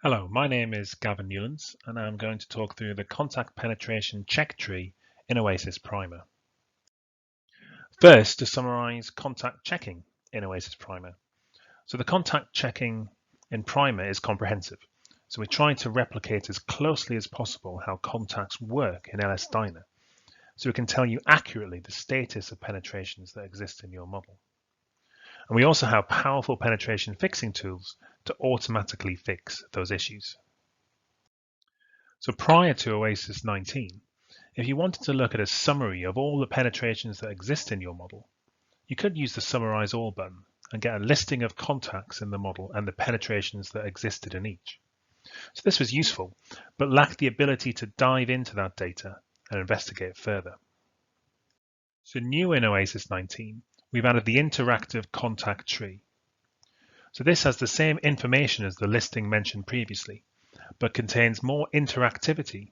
Hello, my name is Gavin Newlands and I'm going to talk through the contact penetration check tree in Oasys Primer. First, to summarize contact checking in Oasys Primer. So the contact checking in Primer is comprehensive. So we try to replicate as closely as possible how contacts work in LS-DYNA, so we can tell you accurately the status of penetrations that exist in your model. And we also have powerful penetration fixing tools to automatically fix those issues. So prior to Oasys 19, if you wanted to look at a summary of all the penetrations that exist in your model, you could use the Summarize All button and get a listing of contacts in the model and the penetrations that existed in each. So this was useful, but lacked the ability to dive into that data and investigate further. So new in Oasys 19, we've added the interactive contact tree. So this has the same information as the listing mentioned previously, but contains more interactivity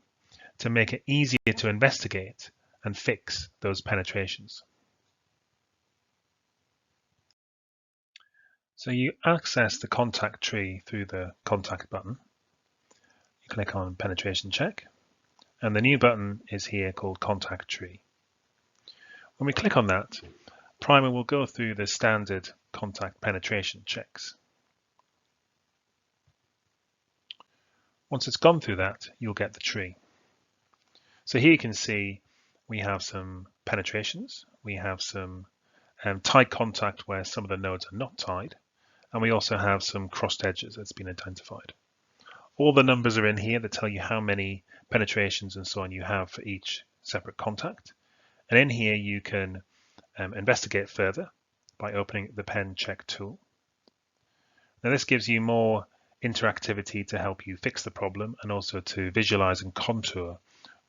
to make it easier to investigate and fix those penetrations. So you access the contact tree through the contact button. You click on penetration check, and the new button is here called contact tree. When we click on that, Primer will go through the standard contact penetration checks. Once it's gone through that, you'll get the tree. So here you can see we have some penetrations, we have some tied contact where some of the nodes are not tied, and we also have some crossed edges that's been identified. All the numbers are in here that tell you how many penetrations and so on you have for each separate contact. And in here you can investigate further by opening the pen check tool. Now this gives you more interactivity to help you fix the problem and also to visualize and contour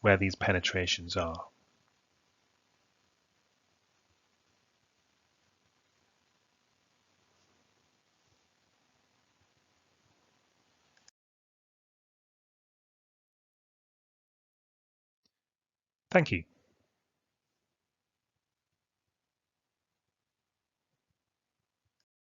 where these penetrations are. Thank you.